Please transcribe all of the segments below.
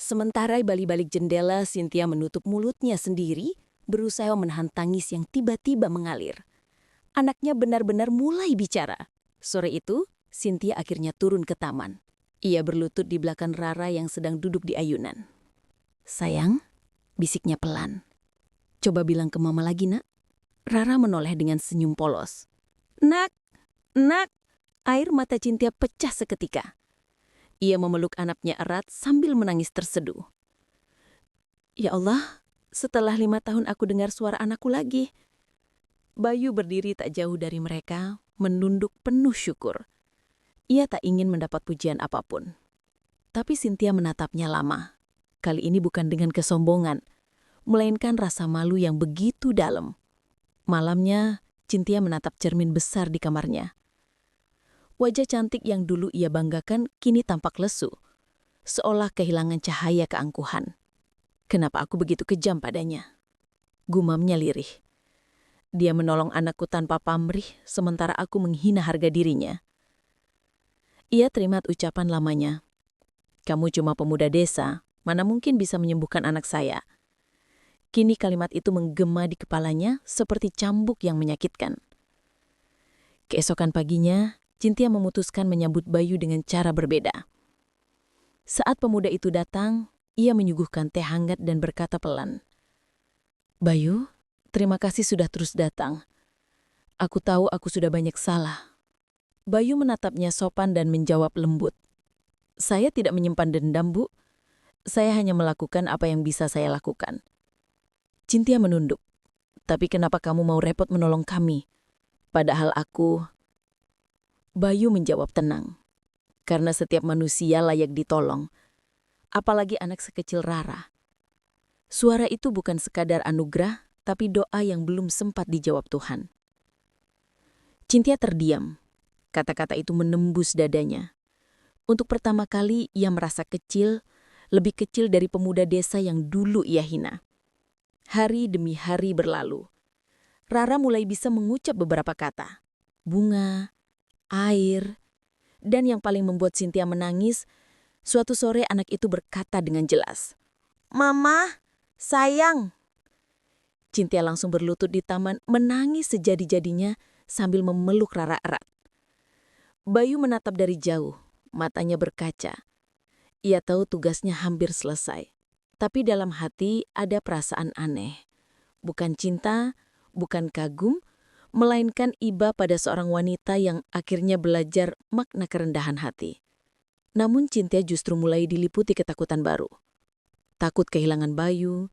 Sementara balik jendela, Cynthia menutup mulutnya sendiri, berusaha menahan tangis yang tiba-tiba mengalir. Anaknya benar-benar mulai bicara. Sore itu, Cynthia akhirnya turun ke taman. Ia berlutut di belakang Rara yang sedang duduk di ayunan. "Sayang," bisiknya pelan. "Coba bilang ke mama lagi, nak." Rara menoleh dengan senyum polos. "Nak, nak." Air mata Cynthia pecah seketika. Ia memeluk anaknya erat sambil menangis terseduh. "Ya Allah, setelah 5 tahun aku dengar suara anakku lagi." Bayu berdiri tak jauh dari mereka, menunduk penuh syukur. Ia tak ingin mendapat pujian apapun. Tapi Cynthia menatapnya lama. Kali ini bukan dengan kesombongan, melainkan rasa malu yang begitu dalam. Malamnya, Cynthia menatap cermin besar di kamarnya. Wajah cantik yang dulu ia banggakan kini tampak lesu, seolah kehilangan cahaya keangkuhan. "Kenapa aku begitu kejam padanya?" gumamnya lirih. "Dia menolong anakku tanpa pamrih, sementara aku menghina harga dirinya." Ia terima ucapan lamanya. "Kamu cuma pemuda desa, mana mungkin bisa menyembuhkan anak saya." Kini kalimat itu menggema di kepalanya seperti cambuk yang menyakitkan. Keesokan paginya, Cynthia memutuskan menyambut Bayu dengan cara berbeda. Saat pemuda itu datang, ia menyuguhkan teh hangat dan berkata pelan, "Bayu, terima kasih sudah terus datang. Aku tahu aku sudah banyak salah." Bayu menatapnya sopan dan menjawab lembut, "Saya tidak menyimpan dendam, Bu. Saya hanya melakukan apa yang bisa saya lakukan." Cynthia menunduk. "Tapi kenapa kamu mau repot menolong kami? Padahal aku..." Bayu menjawab tenang, "Karena setiap manusia layak ditolong, apalagi anak sekecil Rara." Suara itu bukan sekadar anugerah, tapi doa yang belum sempat dijawab Tuhan. Cynthia terdiam. Kata-kata itu menembus dadanya. Untuk pertama kali ia merasa kecil, lebih kecil dari pemuda desa yang dulu ia hina. Hari demi hari berlalu. Rara mulai bisa mengucap beberapa kata. Bunga, air, dan yang paling membuat Cynthia menangis, suatu sore anak itu berkata dengan jelas, "Mama, sayang." Cynthia langsung berlutut di taman, menangis sejadi-jadinya sambil memeluk Rara erat. Bayu menatap dari jauh, matanya berkaca. Ia tahu tugasnya hampir selesai. Tapi dalam hati ada perasaan aneh. Bukan cinta, bukan kagum, melainkan iba pada seorang wanita yang akhirnya belajar makna kerendahan hati. Namun Cynthia justru mulai diliputi ketakutan baru. Takut kehilangan Bayu,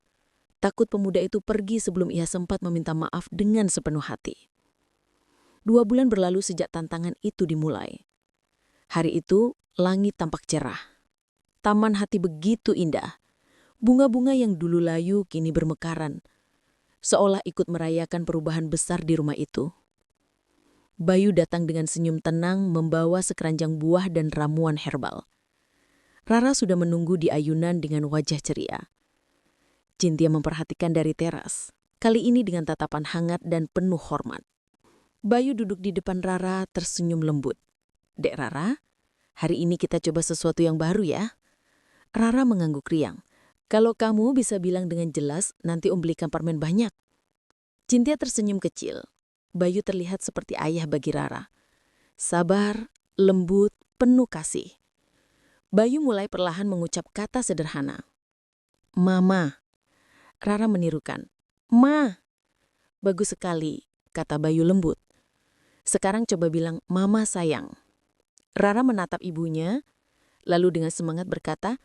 takut pemuda itu pergi sebelum ia sempat meminta maaf dengan sepenuh hati. 2 bulan berlalu sejak tantangan itu dimulai. Hari itu, langit tampak cerah. Taman hati begitu indah. Bunga-bunga yang dulu layu kini bermekaran, seolah ikut merayakan perubahan besar di rumah itu. Bayu datang dengan senyum tenang membawa sekeranjang buah dan ramuan herbal. Rara sudah menunggu di ayunan dengan wajah ceria. Cynthia memperhatikan dari teras, kali ini dengan tatapan hangat dan penuh hormat. Bayu duduk di depan Rara tersenyum lembut. "Dek Rara, hari ini kita coba sesuatu yang baru ya." Rara mengangguk riang. "Kalau kamu bisa bilang dengan jelas, nanti Om belikan permen banyak." Cynthia tersenyum kecil. Bayu terlihat seperti ayah bagi Rara. Sabar, lembut, penuh kasih. Bayu mulai perlahan mengucap kata sederhana. "Mama." Rara menirukan. "Ma." "Bagus sekali," kata Bayu lembut. "Sekarang coba bilang, 'Mama sayang.'" Rara menatap ibunya, lalu dengan semangat berkata,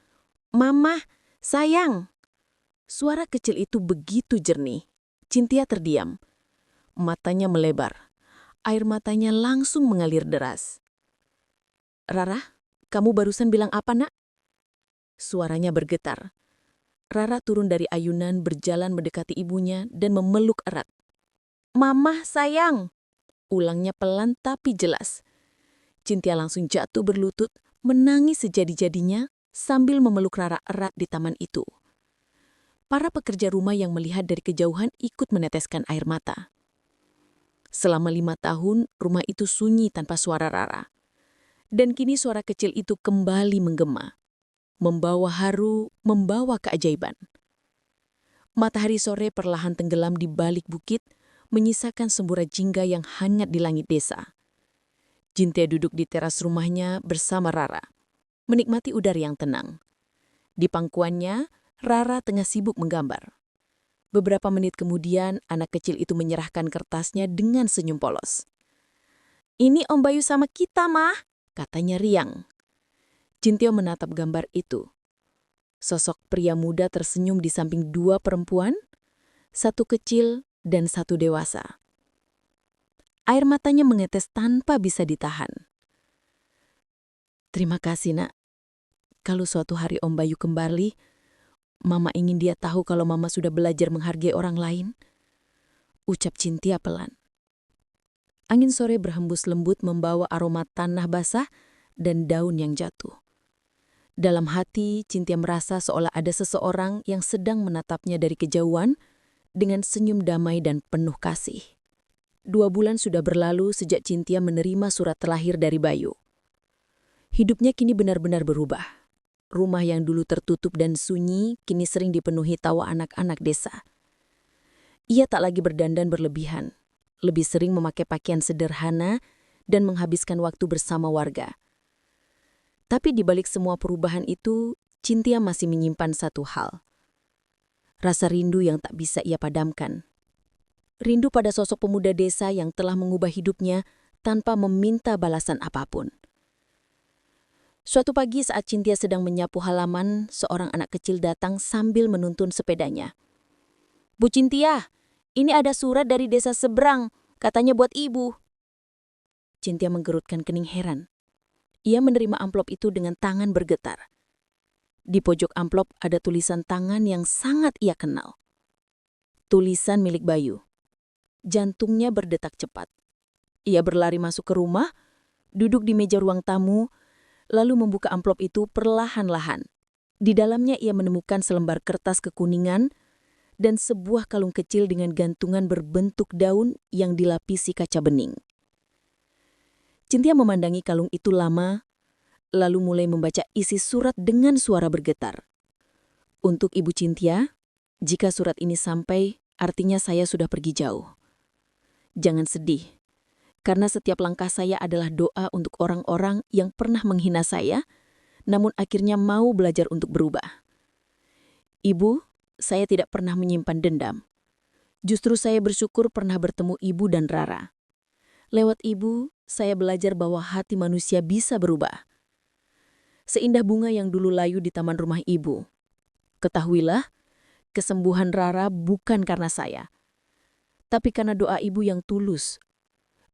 "Mama, sayang." Suara kecil itu begitu jernih. Cynthia terdiam. Matanya melebar. Air matanya langsung mengalir deras. "Rara, kamu barusan bilang apa, Nak?" Suaranya bergetar. Rara turun dari ayunan, berjalan mendekati ibunya dan memeluk erat. "Mama, sayang." Ulangnya pelan tapi jelas. Cynthia langsung jatuh berlutut, menangis sejadi-jadinya sambil memeluk Rara erat di taman itu. Para pekerja rumah yang melihat dari kejauhan ikut meneteskan air mata. Selama 5 tahun, rumah itu sunyi tanpa suara Rara. Dan kini suara kecil itu kembali menggema. membawa haru, membawa keajaiban. Matahari sore perlahan tenggelam di balik bukit, menyisakan semburat jingga yang hangat di langit desa. Cynthia duduk di teras rumahnya bersama Rara, menikmati udara yang tenang. Di pangkuannya, Rara tengah sibuk menggambar. Beberapa menit kemudian, anak kecil itu menyerahkan kertasnya dengan senyum polos. "Ini Om Bayu sama kita, Mah," katanya riang. Cynthia menatap gambar itu. Sosok pria muda tersenyum di samping dua perempuan, satu kecil dan satu dewasa. Air matanya menetes tanpa bisa ditahan. "Terima kasih, Nak. Kalau suatu hari Om Bayu kembali, Mama ingin dia tahu kalau Mama sudah belajar menghargai orang lain," ucap Cynthia pelan. Angin sore berhembus lembut membawa aroma tanah basah dan daun yang jatuh. Dalam hati, Cynthia merasa seolah ada seseorang yang sedang menatapnya dari kejauhan dengan senyum damai dan penuh kasih. 2 bulan sudah berlalu sejak Cynthia menerima surat terlahir dari Bayu. Hidupnya kini benar-benar berubah. Rumah yang dulu tertutup dan sunyi kini sering dipenuhi tawa anak-anak desa. Ia tak lagi berdandan berlebihan, lebih sering memakai pakaian sederhana dan menghabiskan waktu bersama warga. Tapi di balik semua perubahan itu, Cynthia masih menyimpan satu hal. Rasa rindu yang tak bisa ia padamkan. Rindu pada sosok pemuda desa yang telah mengubah hidupnya tanpa meminta balasan apapun. Suatu pagi saat Cynthia sedang menyapu halaman, seorang anak kecil datang sambil menuntun sepedanya. "Bu Cynthia, ini ada surat dari desa seberang, katanya buat ibu." Cynthia menggerutkan kening heran. Ia menerima amplop itu dengan tangan bergetar. Di pojok amplop ada tulisan tangan yang sangat ia kenal. Tulisan milik Bayu. Jantungnya berdetak cepat. Ia berlari masuk ke rumah, duduk di meja ruang tamu, lalu membuka amplop itu perlahan-lahan. Di dalamnya ia menemukan selembar kertas kekuningan dan sebuah kalung kecil dengan gantungan berbentuk daun yang dilapisi kaca bening. Cynthia memandangi kalung itu lama, lalu mulai membaca isi surat dengan suara bergetar. "Untuk Ibu Cynthia, jika surat ini sampai, artinya saya sudah pergi jauh. Jangan sedih, karena setiap langkah saya adalah doa untuk orang-orang yang pernah menghina saya, namun akhirnya mau belajar untuk berubah. Ibu, saya tidak pernah menyimpan dendam. Justru saya bersyukur pernah bertemu Ibu dan Rara. Lewat Ibu, saya belajar bahwa hati manusia bisa berubah. Seindah bunga yang dulu layu di taman rumah Ibu. Ketahuilah, kesembuhan Rara bukan karena saya, tapi karena doa Ibu yang tulus.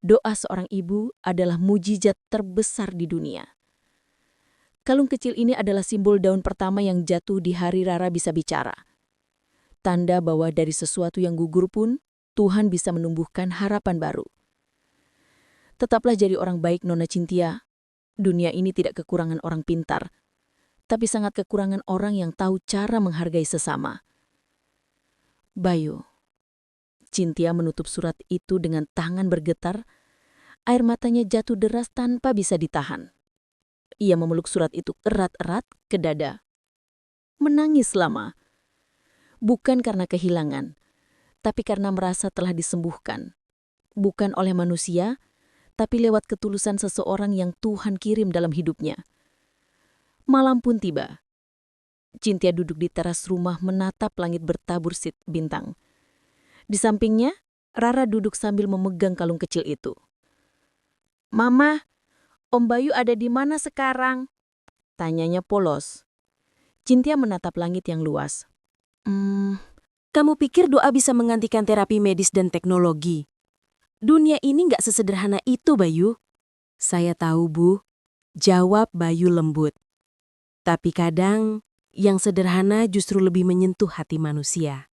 Doa seorang ibu adalah mujizat terbesar di dunia." Kalung kecil ini adalah simbol daun pertama yang jatuh di hari Rara bisa bicara. Tanda bahwa dari sesuatu yang gugur pun, Tuhan bisa menumbuhkan harapan baru. Tetaplah jadi orang baik, Nona Cynthia. Dunia ini tidak kekurangan orang pintar, tapi sangat kekurangan orang yang tahu cara menghargai sesama. Bayu. Cynthia menutup surat itu dengan tangan bergetar, air matanya jatuh deras tanpa bisa ditahan. Ia memeluk surat itu erat-erat ke dada. Menangis lama. Bukan karena kehilangan, tapi karena merasa telah disembuhkan. Bukan oleh manusia, tapi lewat ketulusan seseorang yang Tuhan kirim dalam hidupnya. Malam pun tiba. Cynthia duduk di teras rumah menatap langit bertabur bintang. Di sampingnya, Rara duduk sambil memegang kalung kecil itu. "Mama, Om Bayu ada di mana sekarang?" tanyanya polos. Cynthia menatap langit yang luas. Kamu pikir doa bisa menggantikan terapi medis dan teknologi? Dunia ini nggak sesederhana itu, Bayu." "Saya tahu, Bu," jawab Bayu lembut. "Tapi kadang, yang sederhana justru lebih menyentuh hati manusia."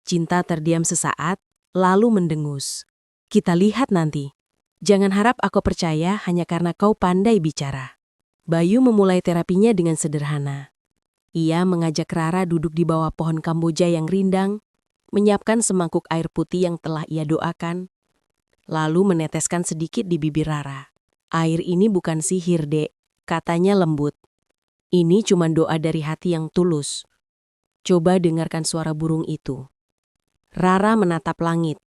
Cinta terdiam sesaat, lalu mendengus. "Kita lihat nanti. Jangan harap aku percaya hanya karena kau pandai bicara." Bayu memulai terapinya dengan sederhana. Ia mengajak Rara duduk di bawah pohon kamboja yang rindang, menyiapkan semangkuk air putih yang telah ia doakan, lalu meneteskan sedikit di bibir Rara. "Air ini bukan sihir, Dek," katanya lembut. Ini cuma doa dari hati yang tulus. Coba dengarkan suara burung itu. Rara menatap langit.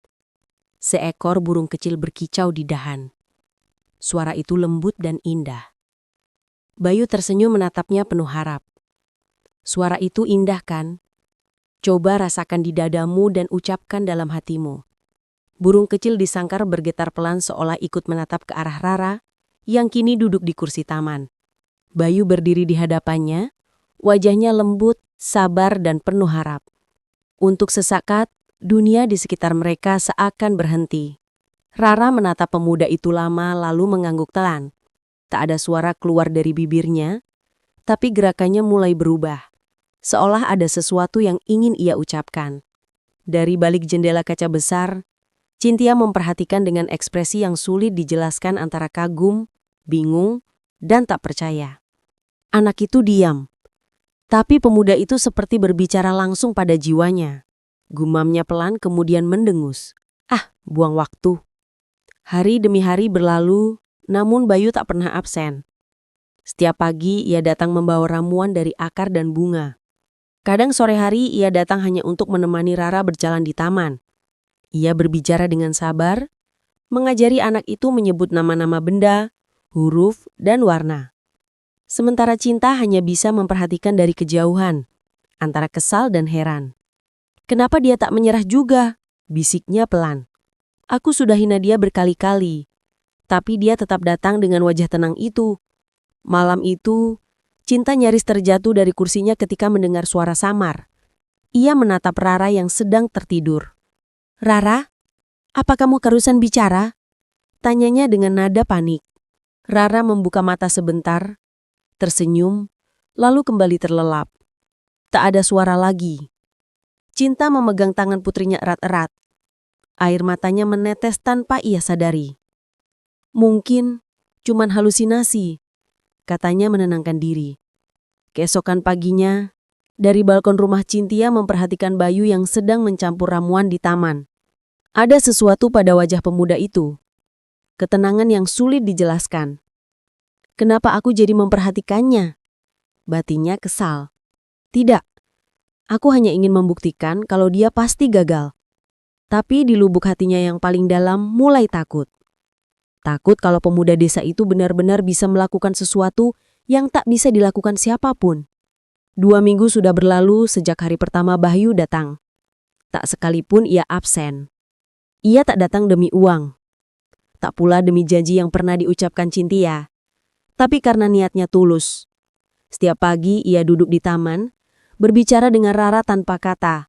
Seekor burung kecil berkicau di dahan. Suara itu lembut dan indah. Bayu tersenyum menatapnya penuh harap. Suara itu indah kan? Coba rasakan di dadamu dan ucapkan dalam hatimu. Burung kecil di sangkar bergetar pelan seolah ikut menatap ke arah Rara yang kini duduk di kursi taman. Bayu berdiri di hadapannya, wajahnya lembut, sabar dan penuh harap. Untuk sesaat, dunia di sekitar mereka seakan berhenti. Rara menatap pemuda itu lama lalu mengangguk telan. Tak ada suara keluar dari bibirnya, tapi gerakannya mulai berubah. Seolah ada sesuatu yang ingin ia ucapkan. Dari balik jendela kaca besar, Cynthia memperhatikan dengan ekspresi yang sulit dijelaskan antara kagum, bingung, dan tak percaya. Anak itu diam. Tapi pemuda itu seperti berbicara langsung pada jiwanya. Gumamnya pelan kemudian mendengus. Buang waktu. Hari demi hari berlalu, namun Bayu tak pernah absen. Setiap pagi ia datang membawa ramuan dari akar dan bunga. Kadang sore hari ia datang hanya untuk menemani Rara berjalan di taman. Ia berbicara dengan sabar, mengajari anak itu menyebut nama-nama benda, huruf, dan warna. Sementara Cinta hanya bisa memperhatikan dari kejauhan, antara kesal dan heran. Kenapa dia tak menyerah juga? Bisiknya pelan. Aku sudah hina dia berkali-kali, tapi dia tetap datang dengan wajah tenang itu. Malam itu, Cinta nyaris terjatuh dari kursinya ketika mendengar suara samar. Ia menatap Rara yang sedang tertidur. Rara, apa kamu keharusan bicara? Tanyanya dengan nada panik. Rara membuka mata sebentar, tersenyum, lalu kembali terlelap. Tak ada suara lagi. Cinta memegang tangan putrinya erat-erat. Air matanya menetes tanpa ia sadari. Mungkin cuman halusinasi, katanya menenangkan diri. Keesokan paginya, dari balkon rumah Cynthia memperhatikan Bayu yang sedang mencampur ramuan di taman. Ada sesuatu pada wajah pemuda itu. Ketenangan yang sulit dijelaskan. Kenapa aku jadi memperhatikannya? Batinnya kesal. Tidak, aku hanya ingin membuktikan kalau dia pasti gagal. Tapi di lubuk hatinya yang paling dalam mulai takut. Takut kalau pemuda desa itu benar-benar bisa melakukan sesuatu yang tak bisa dilakukan siapapun. 2 minggu sudah berlalu sejak hari pertama Bayu datang. Tak sekalipun ia absen. Ia tak datang demi uang. Tak pula demi janji yang pernah diucapkan Cynthia. Tapi karena niatnya tulus. Setiap pagi ia duduk di taman, berbicara dengan Rara tanpa kata.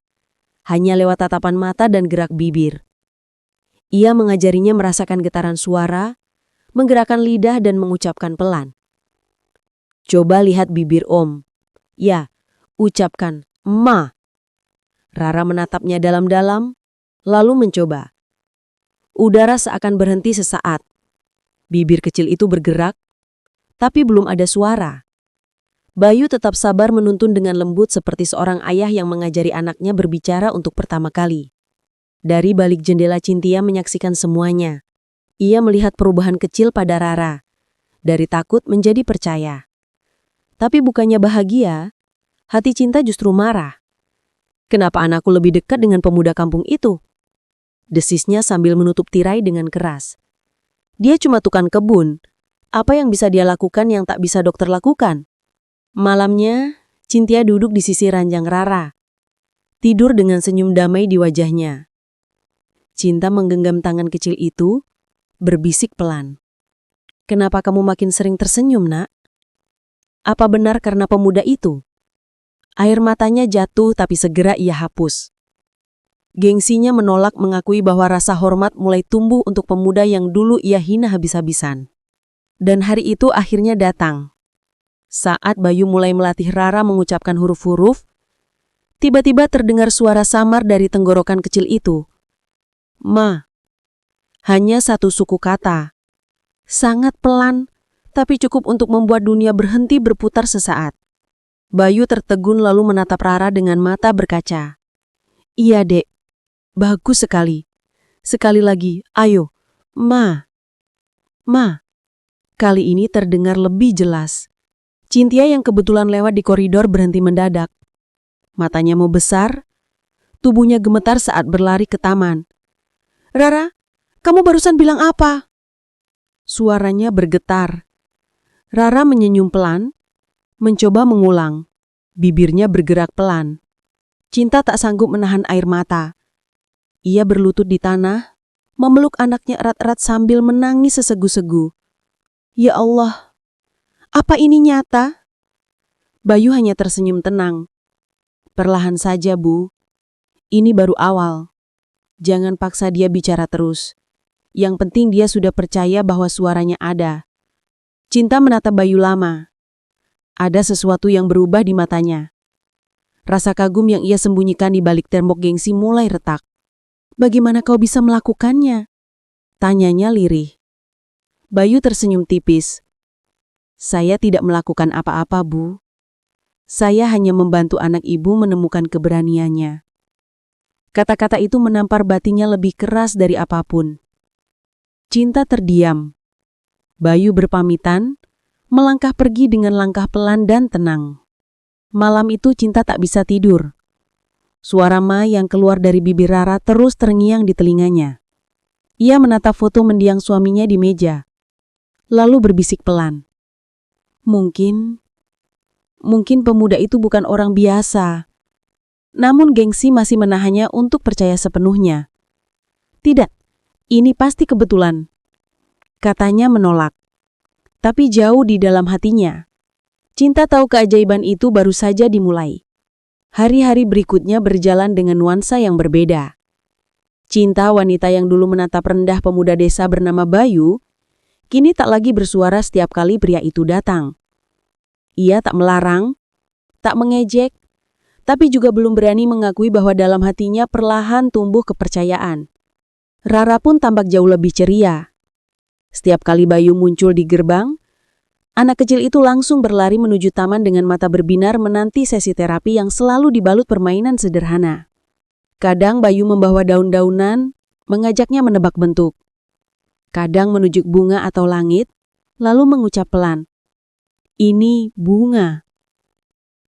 Hanya lewat tatapan mata dan gerak bibir. Ia mengajarinya merasakan getaran suara, menggerakkan lidah dan mengucapkan pelan. Coba lihat bibir Om. Ya, ucapkan Ma. Rara menatapnya dalam-dalam, lalu mencoba. Udara seakan berhenti sesaat. Bibir kecil itu bergerak, tapi belum ada suara. Bayu tetap sabar menuntun dengan lembut seperti seorang ayah yang mengajari anaknya berbicara untuk pertama kali. Dari balik jendela Cynthia menyaksikan semuanya. Ia melihat perubahan kecil pada Rara. Dari takut menjadi percaya. Tapi bukannya bahagia, hati Cinta justru marah. Kenapa anakku lebih dekat dengan pemuda kampung itu? Desisnya sambil menutup tirai dengan keras. Dia cuma tukang kebun. Apa yang bisa dia lakukan yang tak bisa dokter lakukan? Malamnya, Cynthia duduk di sisi ranjang Rara. Tidur dengan senyum damai di wajahnya. Cinta menggenggam tangan kecil itu, berbisik pelan. Kenapa kamu makin sering tersenyum, Nak? Apa benar karena pemuda itu? Air matanya jatuh tapi segera ia hapus. Gengsinya menolak mengakui bahwa rasa hormat mulai tumbuh untuk pemuda yang dulu ia hina habis-habisan. Dan hari itu akhirnya datang. Saat Bayu mulai melatih Rara mengucapkan huruf-huruf, tiba-tiba terdengar suara samar dari tenggorokan kecil itu. Ma. Hanya satu suku kata. Sangat pelan, tapi cukup untuk membuat dunia berhenti berputar sesaat. Bayu tertegun lalu menatap Rara dengan mata berkaca. Iya, Dek. Bagus sekali. Sekali lagi, ayo. Ma. Ma. Kali ini terdengar lebih jelas. Cynthia yang kebetulan lewat di koridor berhenti mendadak. Matanya mau besar, tubuhnya gemetar saat berlari ke taman. "Rara, kamu barusan bilang apa?" Suaranya bergetar. Rara menyenyum pelan, mencoba mengulang. Bibirnya bergerak pelan. Cinta tak sanggup menahan air mata. Ia berlutut di tanah, memeluk anaknya erat-erat sambil menangis sesegu-segu. "Ya Allah, apa ini nyata?" Bayu hanya tersenyum tenang. "Perlahan saja, Bu. Ini baru awal. Jangan paksa dia bicara terus. Yang penting dia sudah percaya bahwa suaranya ada." Cinta menatap Bayu lama. Ada sesuatu yang berubah di matanya. Rasa kagum yang ia sembunyikan di balik tembok gengsi mulai retak. "Bagaimana kau bisa melakukannya?" tanyanya lirih. Bayu tersenyum tipis. "Saya tidak melakukan apa-apa, Bu. Saya hanya membantu anak ibu menemukan keberaniannya." Kata-kata itu menampar batinnya lebih keras dari apapun. Cinta terdiam. Bayu berpamitan, melangkah pergi dengan langkah pelan dan tenang. Malam itu Cinta tak bisa tidur. Suara Ma yang keluar dari bibir Rara terus terngiang di telinganya. Ia menatap foto mendiang suaminya di meja, lalu berbisik pelan. Mungkin pemuda itu bukan orang biasa. Namun gengsi masih menahannya untuk percaya sepenuhnya. "Tidak, ini pasti kebetulan," katanya menolak. Tapi jauh di dalam hatinya, Cinta tahu keajaiban itu baru saja dimulai. Hari-hari berikutnya berjalan dengan nuansa yang berbeda. Cinta, wanita yang dulu menatap rendah pemuda desa bernama Bayu, kini tak lagi bersuara setiap kali pria itu datang. Ia tak melarang, tak mengejek, tapi juga belum berani mengakui bahwa dalam hatinya perlahan tumbuh kepercayaan. Rara pun tampak jauh lebih ceria. Setiap kali Bayu muncul di gerbang, anak kecil itu langsung berlari menuju taman dengan mata berbinar menanti sesi terapi yang selalu dibalut permainan sederhana. Kadang Bayu membawa daun-daunan, mengajaknya menebak bentuk. Kadang menunjuk bunga atau langit, lalu mengucap pelan, "Ini bunga."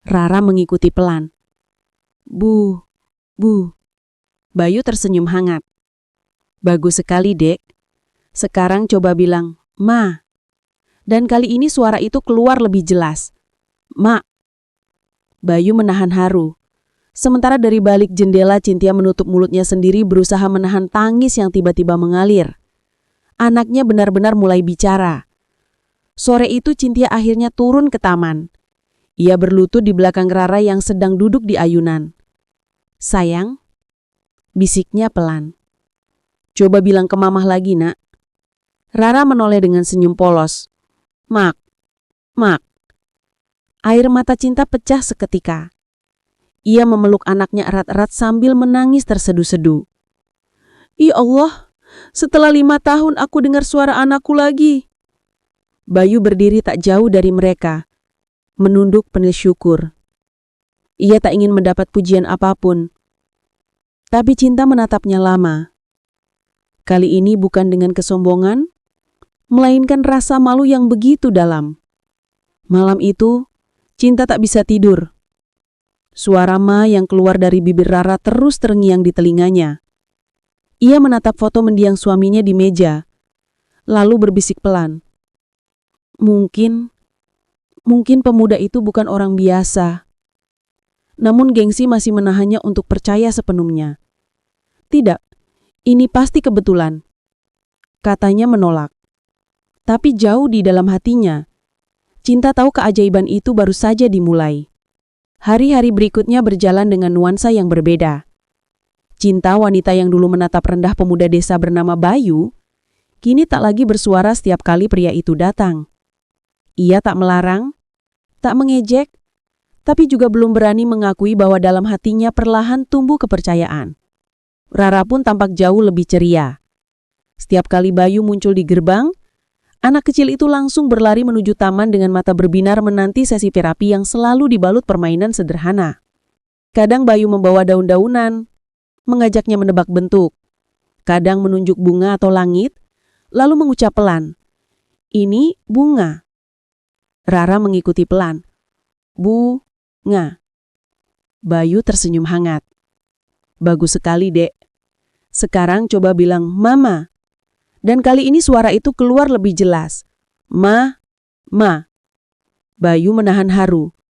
Rara mengikuti pelan. Bu. Bayu tersenyum hangat. "Bagus sekali, Dek. Sekarang coba bilang, Ma." Dan kali ini suara itu keluar lebih jelas. "Ma." Bayu menahan haru. Sementara dari balik jendela Cynthia menutup mulutnya sendiri berusaha menahan tangis yang tiba-tiba mengalir. Anaknya benar-benar mulai bicara. Sore itu Cynthia akhirnya turun ke taman. Ia berlutut di belakang Rara yang sedang duduk di ayunan. "Sayang," bisiknya pelan. "Coba bilang ke Mamah lagi, Nak." Rara menoleh dengan senyum polos. Mak. Air mata Cinta pecah seketika. Ia memeluk anaknya erat-erat sambil menangis tersedu-sedu. "Ya Allah, setelah 5 tahun aku dengar suara anakku lagi." Bayu berdiri tak jauh dari mereka, menunduk penuh syukur. Ia tak ingin mendapat pujian apapun. Tapi Cinta menatapnya lama. Kali ini bukan dengan kesombongan, melainkan rasa malu yang begitu dalam. Malam itu, Cinta tak bisa tidur. Suara Ma yang keluar dari bibir Rara terus terngiang di telinganya. Ia menatap foto mendiang suaminya di meja, lalu berbisik pelan. Mungkin pemuda itu bukan orang biasa. Namun gengsi masih menahannya untuk percaya sepenuhnya. "Tidak, ini pasti kebetulan," katanya menolak. Tapi jauh di dalam hatinya, Cinta tahu keajaiban itu baru saja dimulai. Hari-hari berikutnya berjalan dengan nuansa yang berbeda. Cinta, wanita yang dulu menatap rendah pemuda desa bernama Bayu, kini tak lagi bersuara setiap kali pria itu datang. Ia tak melarang, tak mengejek, tapi juga belum berani mengakui bahwa dalam hatinya perlahan tumbuh kepercayaan. Rara pun tampak jauh lebih ceria. Setiap kali Bayu muncul di gerbang, anak kecil itu langsung berlari menuju taman dengan mata berbinar menanti sesi terapi yang selalu dibalut permainan sederhana. Kadang Bayu membawa daun-daunan, mengajaknya menebak bentuk. Kadang menunjuk bunga atau langit, lalu mengucap pelan, "Ini bunga." Rara mengikuti pelan. Bunga. Bayu tersenyum hangat. Bagus sekali, Dek. Sekarang coba bilang mama. Dan kali ini suara itu keluar lebih jelas. Ma. Bayu menahan haru.